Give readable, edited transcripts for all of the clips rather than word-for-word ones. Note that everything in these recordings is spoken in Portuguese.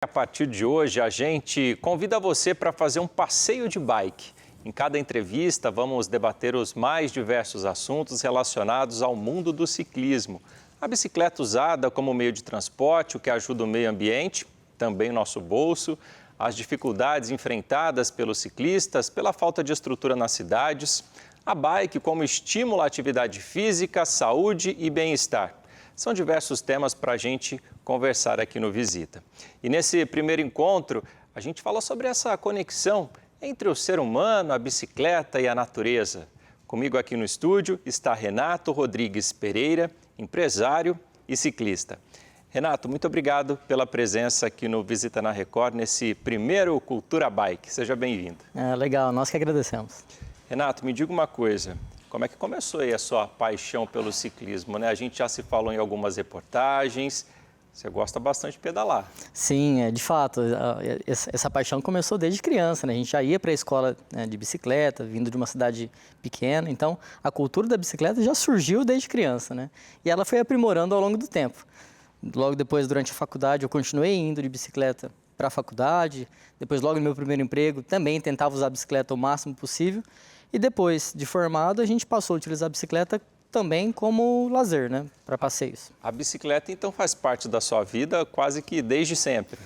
A partir de hoje, a gente convida você para fazer um passeio de bike. Em cada entrevista, vamos debater os mais diversos assuntos relacionados ao mundo do ciclismo. A bicicleta usada como meio de transporte, o que ajuda o meio ambiente, também o nosso bolso, as dificuldades enfrentadas pelos ciclistas, pela falta de estrutura nas cidades, a bike como estímulo à atividade física, saúde e bem-estar. São diversos temas para a gente conversar aqui no Visita. E nesse primeiro encontro, a gente fala sobre essa conexão entre o ser humano, a bicicleta e a natureza. Comigo aqui no estúdio está Renato Rodrigues Pereira, empresário e ciclista. Renato, muito obrigado pela presença aqui no Visita na Record, nesse primeiro Cultura Bike. Seja bem-vindo. Legal, nós que agradecemos. Renato, me diga uma coisa. Como é que começou aí a sua paixão pelo ciclismo, né? A gente já se falou em algumas reportagens, você gosta bastante de pedalar. Sim, de fato, essa paixão começou desde criança, né? A gente já ia para a escola, né, de bicicleta, vindo de uma cidade pequena, então a cultura da bicicleta já surgiu desde criança, né? E ela foi aprimorando ao longo do tempo. Logo depois, durante a faculdade, eu continuei indo de bicicleta para a faculdade, depois logo no meu primeiro emprego, também tentava usar a bicicleta o máximo possível. E depois de formado, a gente passou a utilizar a bicicleta também como lazer, né, para passeios. A bicicleta, então, faz parte da sua vida quase que desde sempre.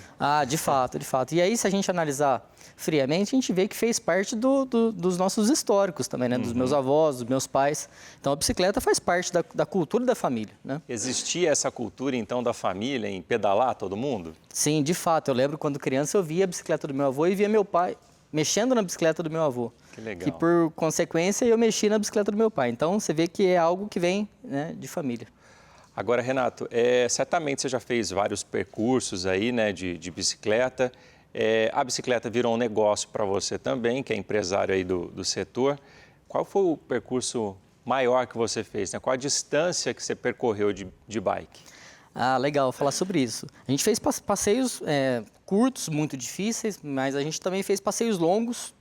De fato, de fato. E aí, se a gente analisar friamente, a gente vê que fez parte dos nossos históricos também, né, dos meus avós, dos meus pais. Então, a bicicleta faz parte da cultura da família, né? Existia essa cultura, então, da família em pedalar todo mundo? Sim, de fato. Eu lembro quando criança eu via a bicicleta do meu avô e via meu pai mexendo na bicicleta do meu avô. Que legal. Que por consequência eu mexi na bicicleta do meu pai. Então você vê que é algo que vem, né, de família. Agora, Renato, certamente você já fez vários percursos aí, né, de bicicleta. A bicicleta virou um negócio para você também, que é empresário aí do setor. Qual foi o percurso maior que você fez, né? Qual a distância que você percorreu de bike? Legal falar sobre isso. A gente fez passeios curtos, muito difíceis, mas a gente também fez passeios longos,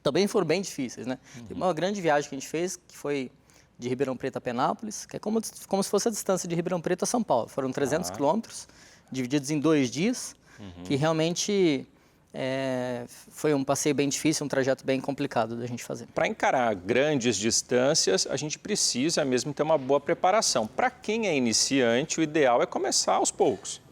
também foram bem difíceis, né? Uma grande viagem que a gente fez, que foi de Ribeirão Preto a Penápolis, que é como se fosse a distância de Ribeirão Preto a São Paulo. Foram 300 quilômetros, divididos em 2 dias, que realmente foi um passeio bem difícil, um trajeto bem complicado da gente fazer. Para encarar grandes distâncias, a gente precisa mesmo ter uma boa preparação. Para quem é iniciante, o ideal é começar aos poucos.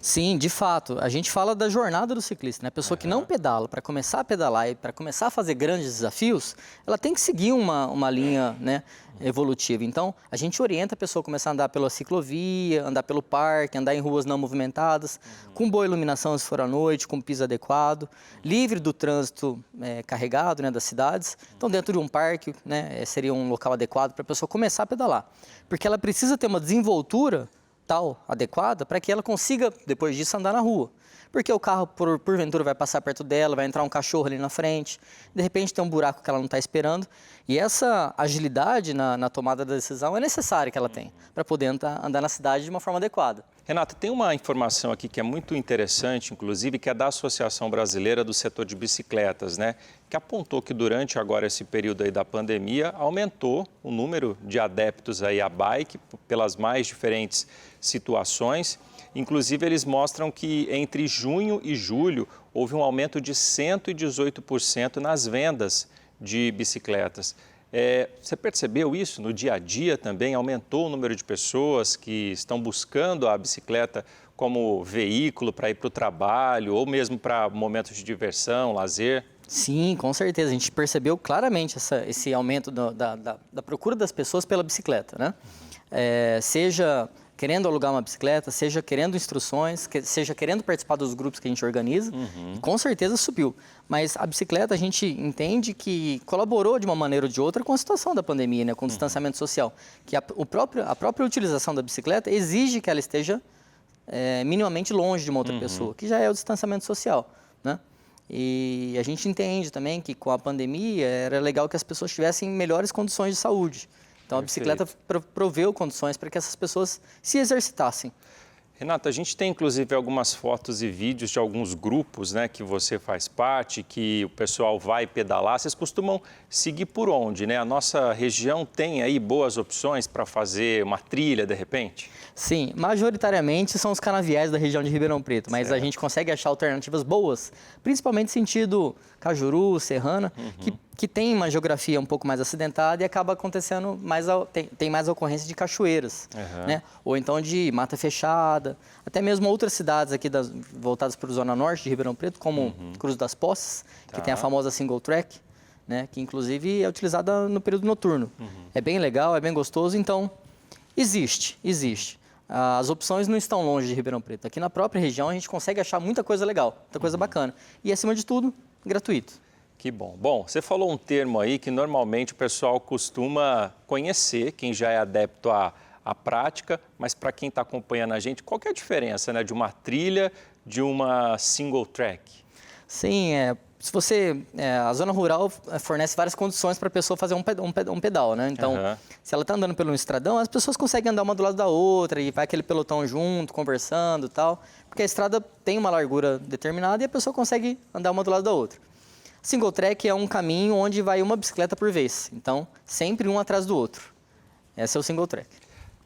Sim, de fato. A gente fala da jornada do ciclista, né? A pessoa que não pedala, para começar a pedalar e para começar a fazer grandes desafios, ela tem que seguir uma linha, né, evolutiva. Então, a gente orienta a pessoa a começar a andar pela ciclovia, andar pelo parque, andar em ruas não movimentadas, com boa iluminação se for à noite, com piso adequado, livre do trânsito carregado, né, das cidades. Então, dentro de um parque, né, seria um local adequado para a pessoa começar a pedalar. Porque ela precisa ter uma desenvoltura tal adequada para que ela consiga, depois disso, andar na rua. Porque o carro, porventura, vai passar perto dela, vai entrar um cachorro ali na frente, de repente tem um buraco que ela não está esperando. E essa agilidade na tomada da decisão é necessária que ela tenha para poder andar na cidade de uma forma adequada. Renato, tem uma informação aqui que é muito interessante, inclusive, que é da Associação Brasileira do Setor de Bicicletas, né? Que apontou que durante agora esse período aí da pandemia, aumentou o número de adeptos aí à bike pelas mais diferentes situações. Inclusive, eles mostram que entre junho e julho houve um aumento de 118% nas vendas de bicicletas. Você percebeu isso no dia a dia também? Aumentou o número de pessoas que estão buscando a bicicleta como veículo para ir para o trabalho ou mesmo para momentos de diversão, lazer? Sim, com certeza. A gente percebeu claramente esse aumento da procura das pessoas pela bicicleta, né? Seja querendo alugar uma bicicleta, seja querendo instruções, seja querendo participar dos grupos que a gente organiza, e com certeza subiu. Mas a bicicleta a gente entende que colaborou de uma maneira ou de outra com a situação da pandemia, né, com o distanciamento social. Que a própria utilização da bicicleta exige que ela esteja minimamente longe de uma outra pessoa, que já é o distanciamento social, né? E a gente entende também que com a pandemia era legal que as pessoas tivessem melhores condições de saúde. Então, a bicicleta proveu condições para que essas pessoas se exercitassem. Renato, a gente tem inclusive algumas fotos e vídeos de alguns grupos, né, que você faz parte, que o pessoal vai pedalar. Vocês costumam seguir por onde, né? A nossa região tem aí boas opções para fazer uma trilha, de repente? Sim, majoritariamente são os canaviais da região de Ribeirão Preto, mas a gente consegue achar alternativas boas, principalmente sentido Cajuru, Serrana, que tem uma geografia um pouco mais acidentada e acaba acontecendo mais, tem mais ocorrência de cachoeiras, né? Ou então de mata fechada, até mesmo outras cidades aqui voltadas para a zona norte de Ribeirão Preto, como Cruz das Posses, que tem a famosa single track, né? Que inclusive é utilizada no período noturno. É bem legal, é bem gostoso, então existe. As opções não estão longe de Ribeirão Preto. Aqui na própria região a gente consegue achar muita coisa legal, muita coisa bacana. E acima de tudo, gratuito. Que bom. Bom, você falou um termo aí que normalmente o pessoal costuma conhecer, quem já é adepto à prática, mas para quem está acompanhando a gente, qual que é a diferença, né, de uma trilha de uma single track? Sim, se você, a zona rural fornece várias condições para a pessoa fazer um pedal, né? Então, se ela está andando pelo estradão, as pessoas conseguem andar uma do lado da outra e vai aquele pelotão junto, conversando e tal, porque a estrada tem uma largura determinada e a pessoa consegue andar uma do lado da outra. Single track é um caminho onde vai uma bicicleta por vez, então sempre um atrás do outro. Esse é o single track.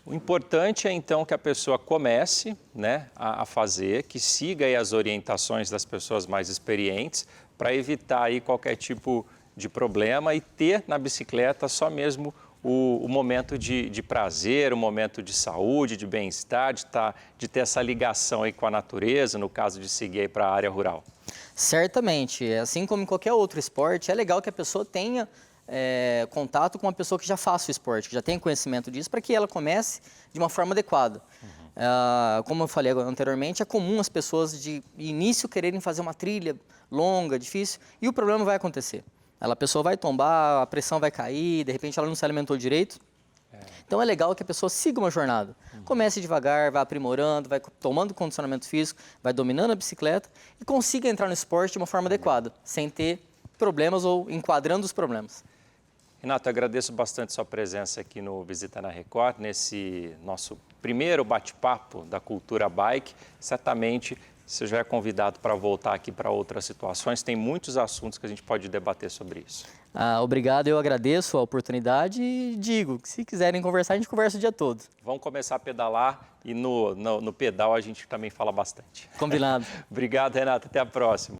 O importante é então que a pessoa comece, né, a fazer, que siga aí as orientações das pessoas mais experientes para evitar aí qualquer tipo de problema e ter na bicicleta só mesmo o momento de prazer, o momento de saúde, de bem-estar, de ter essa ligação aí com a natureza, no caso de seguir aí para a área rural. Certamente, assim como em qualquer outro esporte, é legal que a pessoa tenha contato com uma pessoa que já faça o esporte, que já tenha conhecimento disso, para que ela comece de uma forma adequada. Como eu falei anteriormente, é comum as pessoas de início quererem fazer uma trilha longa, difícil, e o problema vai acontecer. A pessoa vai tombar, a pressão vai cair, de repente ela não se alimentou direito. Então é legal que a pessoa siga uma jornada. Comece devagar, vai aprimorando, vai tomando condicionamento físico, vai dominando a bicicleta e consiga entrar no esporte de uma forma adequada, sem ter problemas ou enquadrando os problemas. Renato, agradeço bastante sua presença aqui no Visita na Record, nesse nosso primeiro bate-papo da cultura bike. Certamente você já é convidado para voltar aqui para outras situações. Tem muitos assuntos que a gente pode debater sobre isso. Obrigado, eu agradeço a oportunidade e digo que se quiserem conversar, a gente conversa o dia todo. Vamos começar a pedalar e no pedal a gente também fala bastante. Combinado. Obrigado, Renato. Até a próxima.